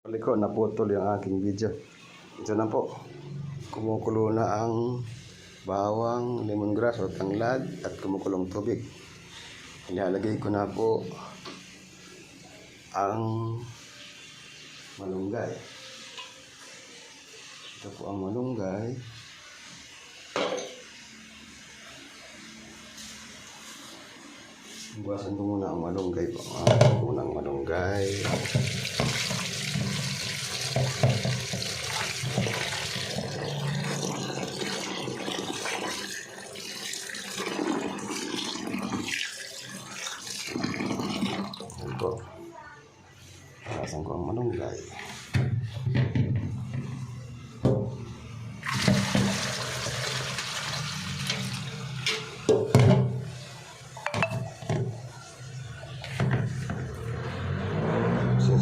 Liko, naputol yung aking video. Ito na po. Kumukulo na ang bawang, lemongrass o tanglad at kumukulong tubig. Ilalagay ko na po ang malunggay. Ito po ang malunggay. Buwasan ko muna ang malunggay po. Ang malunggay. Ito. Buwasan ko ang malunggay.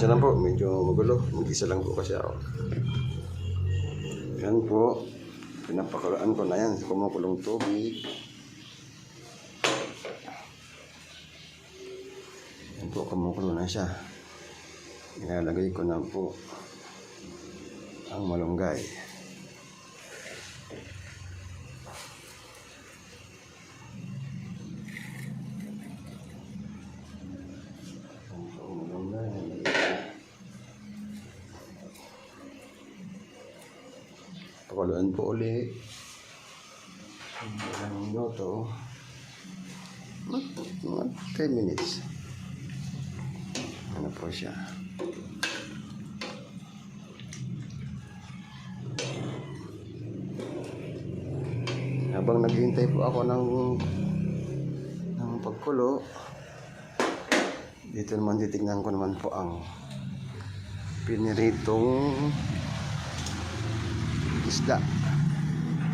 Siya lang po, medyo magulo. Mag-isa lang po kasi ako. Yan po. Pinapakulaan ko na yan. Kumukulong tubig. Yan po, kumukulo na siya. Ilalagay ko na po ang malunggay. Pakuluan po ulit. Ilang minuto. Mga 10 minutes. Ano po siya. Habang naghihintay po ako ng pagkulo, dito naman titignan ko naman po ang piniritong isda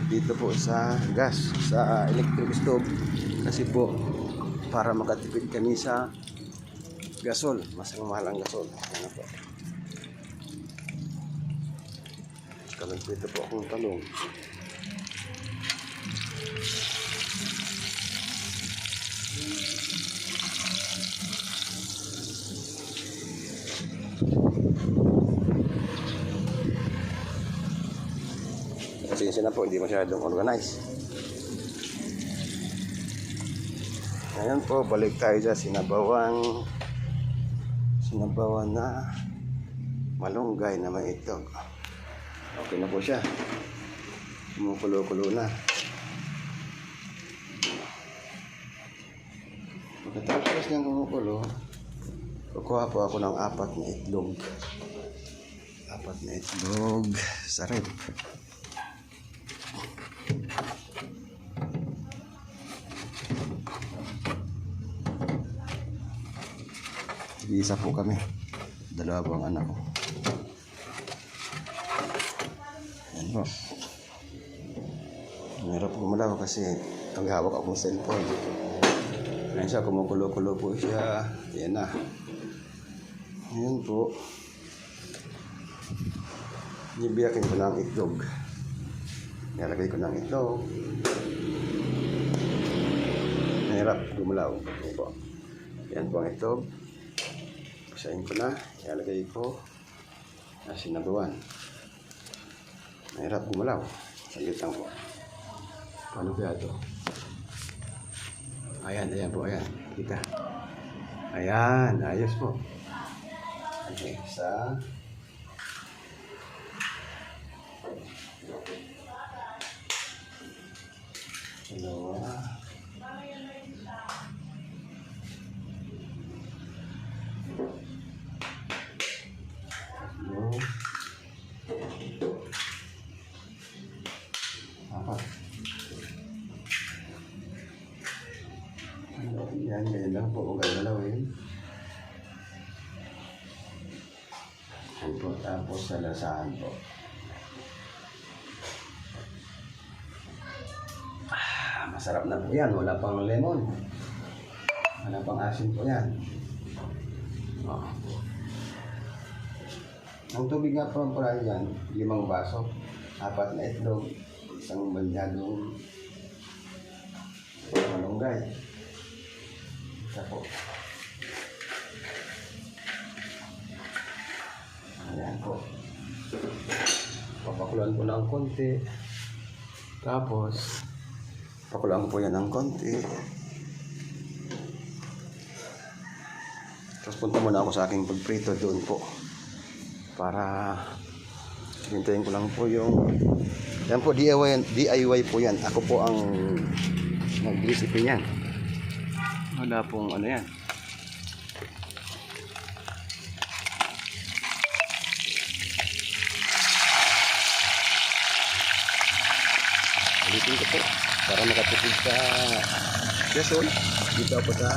dito po sa gas, sa electric stove, kasi po para makatipid kami sa gasol, mas mahal ang gasol. Ano po, kamay dito po akong talong. Pasensya na po, hindi masyadong organized. Ngayon po, balik tayo sa sinabawan na malunggay na may itlog. Okay na po siya. Kumukulo-kulo na. Pagkatapos niyang kumukulo, kukuha po ako ng 4 na itlog. 4 na itlog sa rep. Isa po kami. 2 ang anak ko. Yan po. Mahirap gumalaw kasi naghawak akong cellphone. Ayan siya, kumukulo-kulo po siya. Yan na. Ayan po. Nibiyakin ko ng itlog. Nilagay ko ng itlog. Mahirap gumalaw. Yan po. Yan po ang itlog. Pasahin ko na, ilalagay ko na sinabawan. Mahirap gumalaw. Saglit lang po. Paano kaya ito? Ayan, ayan po, ayan. Kita. Ayan, ayos po. Okay, isa. Dalawa. Yan, ganyan lang po kung gagalawin. Yan po, tapos salasahan po. Masarap na po yan, wala pang lemon. Wala pang asin po yan. Ang tubig nga po ang pala yan, 5 baso, 4 na itlog, isang banyadong malunggay. Isa po. Ayan. po. Papakuluan po ng konti. Tapos, pakuluan ko po yan ng konti. Tapos punta muna ako sa aking pagprito doon po. Para hintayin ko lang po yung... Yan po, DIY po yan. Ako po ang nag-recipe yan. Wala pong ano yan. Ulitin ko po para makatipid sa gasol. Dito po sa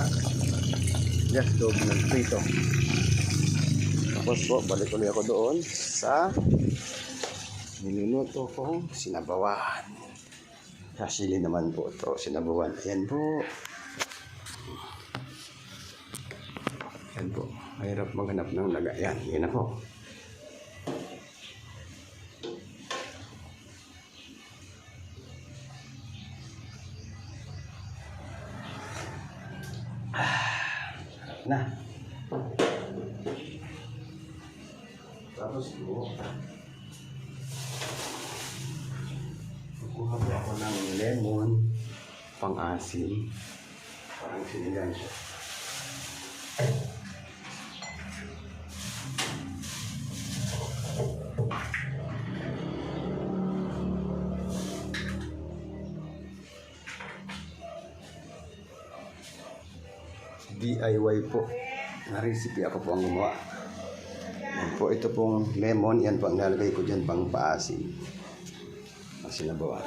gas stove ng prito. Tapos po, balik ulit ako doon sa niluluto kong sinabawan. Sasili naman po ito, sinabawan. Ayan po. Ayan po. Mahirap maghanap ng lagayan. Yan na po. Na. Tapos po, kukuha po ako ng lemon, pang-asim, parang sinigang siya. DIY po na recipe, ako po ang gumawa. Yan po, ito pong lemon, yan po ang nalagay ko dyan pang paasim. Ang sinabawan.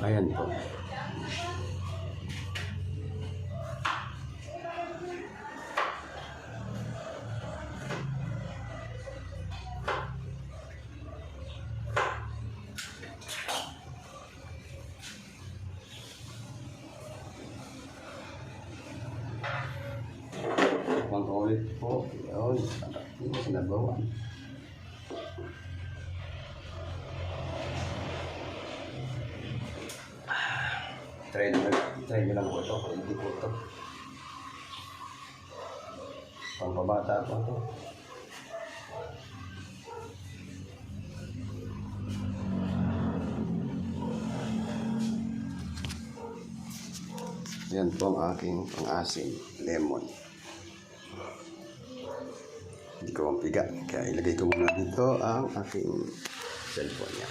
Ayan po. Pang-ulit po, yun, yung sinabawan. Try nyo lang po ito, hindi po ito. Pang-pabata po ito. Yan po ang aking pang-asim, lemon. Hindi ko mapiga, kaya ilagay ko muna dito ang aking cellphone niya.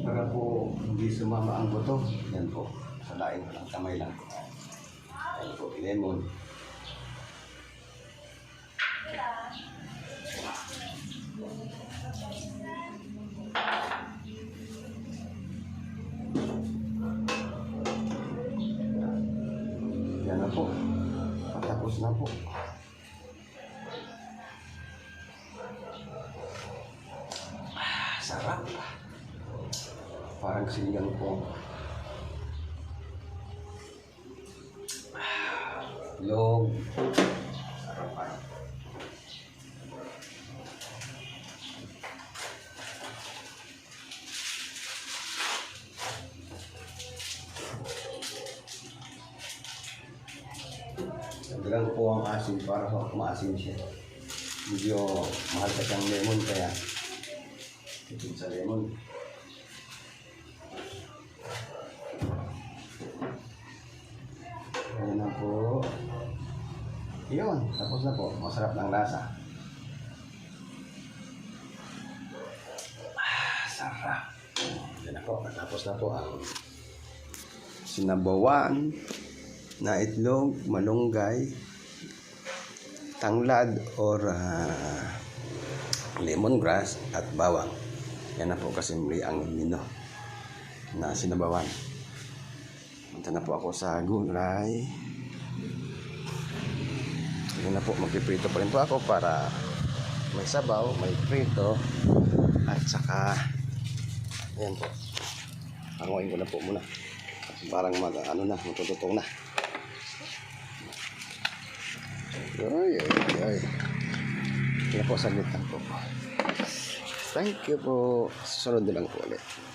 Para po hindi sumama ang buto, yan po, salain ko lang, kamay lang po. Yan po, lemon. Yan na po, patapos na po. Sarap. Parang sinigang po. Log. Sarap. Sabilang po ang asin para maasin siya. Medyo mahal pa siyang lemon kaya tipid sa lemon. Ayan na po. Yun, tapos na po. Masarap ng lasa. Sarap. Ayan na po. Tapos na po ang sinabawan na itlog, malunggay, tanglad or lemongrass at bawang. Yan na po kasimple ang mino na sinabawan. Punta na po ako sa gulay. Ngayon na po, magpiprito pa rin po ako para may sabaw, may prito, at saka, ayan po, hanguin ko na po muna. Parang matututong na. Ay. Yan po, saglit lang po. Thank you po. Susunod na lang po ulit.